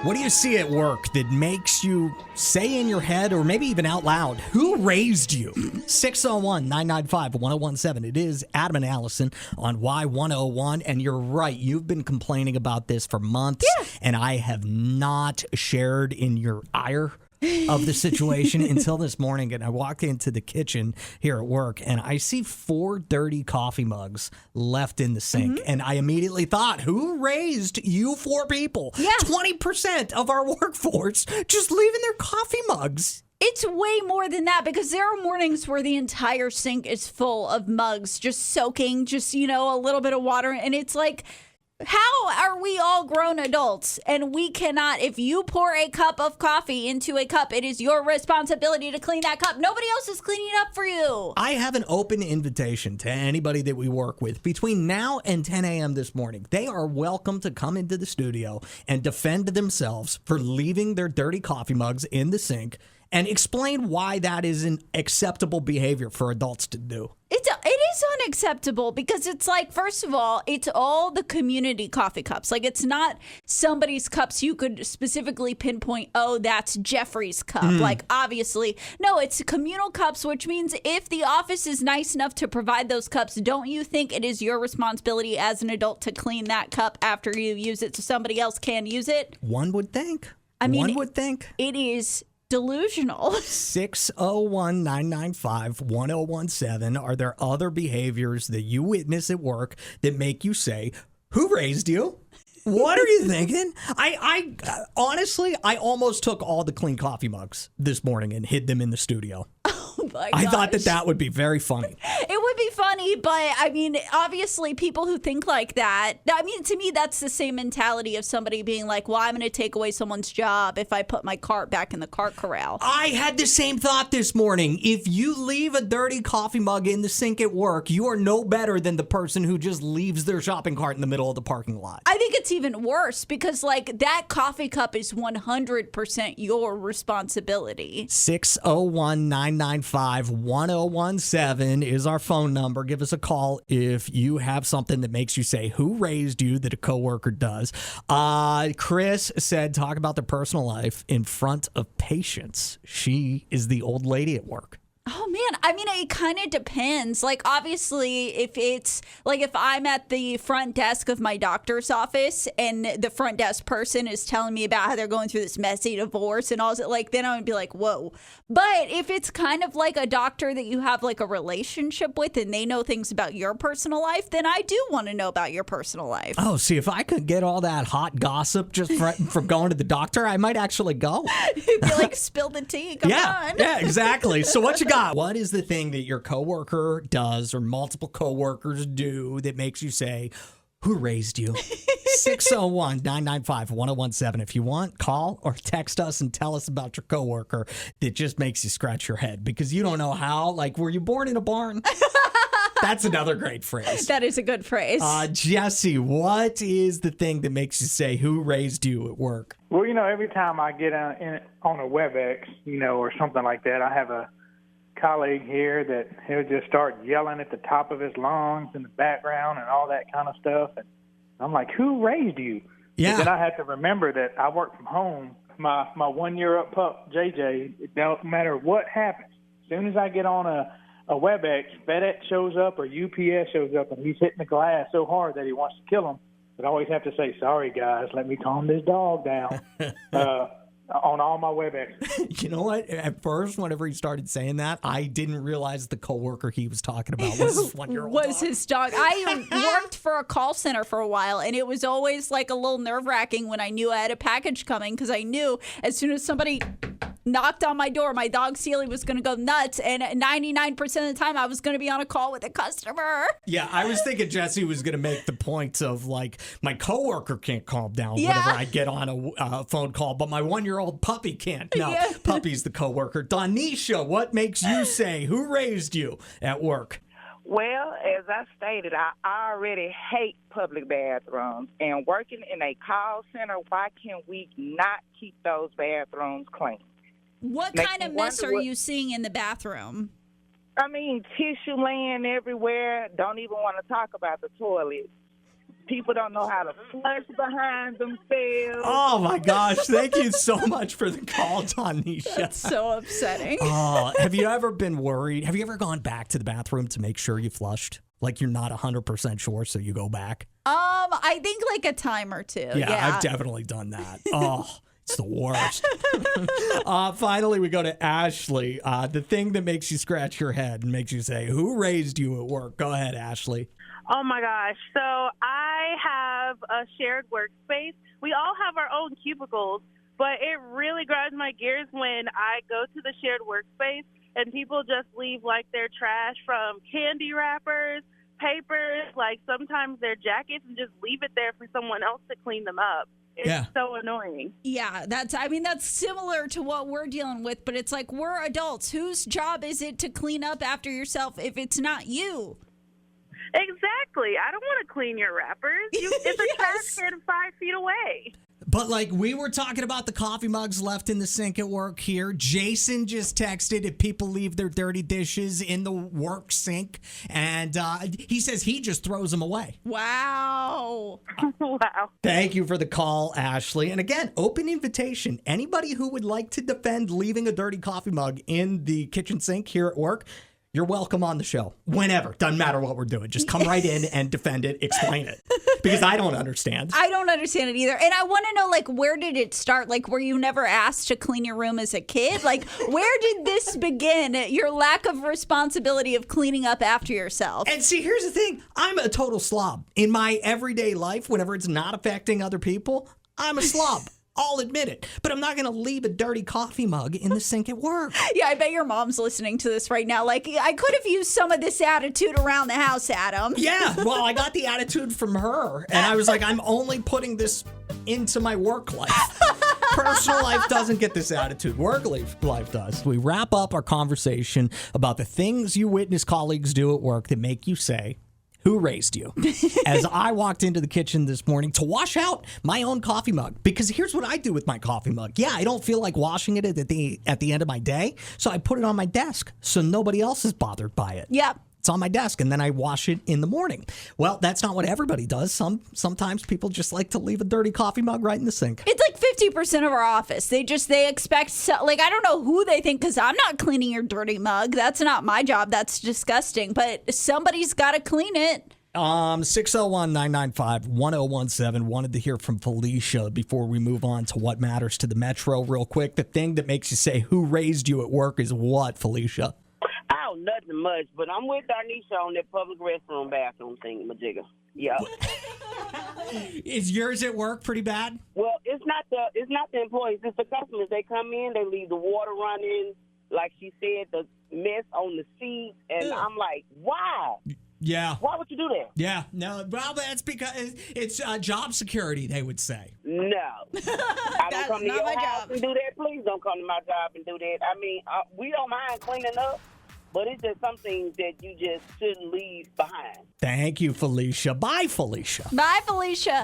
What do you see at work that makes you say in your head or maybe even out loud, who raised you? 601-995-1017. It is Adam and Allison on Y101. And you're right. You've been complaining about this for months. Yeah. And I have not shared in your ire of the situation until this morning. And I walked into the kitchen here at work and I see 4 dirty coffee mugs left in the sink. And I immediately thought, who raised you 4 people? Yeah. 20% of our workforce just leaving their coffee mugs. It's way more than that because there are mornings where the entire sink is full of mugs just soaking, just, a little bit of water. And it's like, how are we all grown adults and we cannot, if you pour a cup of coffee into a cup, it is your responsibility to clean that cup. Nobody else is cleaning it up for you. I have an open invitation to anybody that we work with between now and 10 a.m. this morning. They are welcome to come into the studio and defend themselves for leaving their dirty coffee mugs in the sink and explain why that is an acceptable behavior for adults to do. It is unacceptable because it's like, first of all, it's all the community coffee cups. Like, it's not somebody's cups you could specifically pinpoint, oh, that's Jeffrey's cup. Like, obviously. No, it's communal cups, which means if the office is nice enough to provide those cups, don't you think it is your responsibility as an adult to clean that cup after you use it so somebody else can use it? One would think. One would think. It is delusional. 601-995-1017. Are there other behaviors that you witness at work that make you say, who raised you? What are you thinking? I honestly, I almost took all the clean coffee mugs this morning and hid them in the studio. Oh my gosh. I thought that would be very funny. It would be funny, but I mean, obviously people who think like that, I mean, to me, that's the same mentality of somebody being like, well, I'm going to take away someone's job if I put my cart back in the cart corral. I had the same thought this morning. If you leave a dirty coffee mug in the sink at work, you are no better than the person who just leaves their shopping cart in the middle of the parking lot. I think it's even worse because, like, that coffee cup is 100% your responsibility. 601-995-1017 is our phone number. Give us a call if you have something that makes you say, who raised you, that a coworker does. Chris said, talk about their personal life in front of patients. She is the old lady at work. Oh, man. I mean, it kind of depends. Like, obviously, if it's like if I'm at the front desk of my doctor's office and the front desk person is telling me about how they're going through this messy divorce and all that, like, then I would be like, whoa. But if it's kind of like a doctor that you have like a relationship with and they know things about your personal life, then I do want to know about your personal life. Oh, see, if I could get all that hot gossip just from going to the doctor, I might actually go. You'd be like, spill the tea. Come on. Yeah, exactly. So what you got? What is the thing that your coworker does or multiple coworkers do that makes you say, who raised you? 601-995-1017. If you want, call or text us and tell us about your coworker that just makes you scratch your head because you don't know how. Like, were you born in a barn? That's another great phrase. That is a good phrase. Jesse, what is the thing that makes you say, who raised you at work? Well, every time I get on a WebEx, or something like that, I have a colleague here that he'll just start yelling at the top of his lungs in the background and all that kind of stuff. And I'm like, who raised you? Yeah. But then I have to remember that I work from home. My 1-year-old pup, JJ, it don't matter what happens. As soon as I get on a WebEx, FedEx shows up or UPS shows up and he's hitting the glass so hard that he wants to kill him. But I always have to say, sorry, guys, let me calm this dog down. On all my WebEx. You know what? At first, whenever he started saying that, I didn't realize the coworker he was talking about was his 1-year-old was dog. his dog. I worked for a call center for a while, and it was always like a little nerve-wracking when I knew I had a package coming because I knew as soon as somebody knocked on my door, my dog Celie was going to go nuts, and 99% of the time I was going to be on a call with a customer. Yeah, I was thinking Jesse was going to make the point of, like, my coworker can't calm down whenever I get on a phone call, but my 1-year-old puppy can't. No, puppy's the coworker. Donesha, what makes you say, who raised you at work? Well, as I stated, I already hate public bathrooms. And working in a call center, why can we not keep those bathrooms clean? What kind of mess are you seeing in the bathroom? I mean, tissue laying everywhere. Don't even want to talk about the toilet. People don't know how to flush behind themselves. Oh, my gosh. Thank you so much for the call, Donesha. That's so upsetting. Oh, have you ever been worried? Have you ever gone back to the bathroom to make sure you flushed? Like you're not 100% sure, so you go back? I think like a time or two. Yeah, I've definitely done that. Oh, it's the worst. Finally, we go to Ashley. The thing that makes you scratch your head and makes you say, who raised you at work? Go ahead, Ashley. Oh, my gosh. So I have a shared workspace. We all have our own cubicles, but it really grinds my gears when I go to the shared workspace and people just leave, like, their trash from candy wrappers, papers, like sometimes their jackets, and just leave it there for someone else to clean them up. It's so annoying. Yeah, that's similar to what we're dealing with, but it's like we're adults. Whose job is it to clean up after yourself if it's not you? Exactly. I don't want to clean your wrappers. It's a trash can 5 feet away. But like we were talking about the coffee mugs left in the sink at work here. Jason just texted if people leave their dirty dishes in the work sink. And he says he just throws them away. Wow. Wow. Thank you for the call, Ashley. And again, open invitation. Anybody who would like to defend leaving a dirty coffee mug in the kitchen sink here at work, you're welcome on the show. Whenever. Doesn't matter what we're doing. Just come right in and defend it. Explain it. Because I don't understand. I don't understand it either. And I want to know, like, where did it start? Like, were you never asked to clean your room as a kid? Like, where did this begin? Your lack of responsibility of cleaning up after yourself. And see, here's the thing. I'm a total slob. In my everyday life, whenever it's not affecting other people, I'm a slob. I'll admit it. But I'm not going to leave a dirty coffee mug in the sink at work. Yeah, I bet your mom's listening to this right now. Like, I could have used some of this attitude around the house, Adam. Yeah, well, I got the attitude from her. And I was like, I'm only putting this into my work life. Personal life doesn't get this attitude. Work life does. We wrap up our conversation about the things you witness colleagues do at work that make you say, who raised you? As I walked into the kitchen this morning to wash out my own coffee mug. Because here's what I do with my coffee mug. Yeah, I don't feel like washing it at the end of my day, so I put it on my desk so nobody else is bothered by it. Yep. It's on my desk, and then I wash it in the morning. Well, that's not what everybody does. Sometimes people just like to leave a dirty coffee mug right in the sink. It's like 50% of our office. They expect, like, I don't know who they think, because I'm not cleaning your dirty mug. That's not my job. That's disgusting. But somebody's got to clean it. 601-995-1017. Wanted to hear from Felicia before we move on to what matters to the Metro real quick. The thing that makes you say, who raised you at work is what, Felicia? Oh, nothing much, but I'm with Donesha on that public restroom bathroom thingamajigger. Yeah. Is yours at work pretty bad? Well, it's not the employees, it's the customers. They come in, they leave the water running, like she said, the mess on the seat, and I'm like, why? Yeah. Why would you do that? Yeah. No, well, that's because it's job security, they would say. No. I don't come to your house and do that. Please don't come to my job and do that. I mean, we don't mind cleaning up, but it's just something that you just shouldn't leave behind. Thank you, Felicia. Bye, Felicia. Bye, Felicia.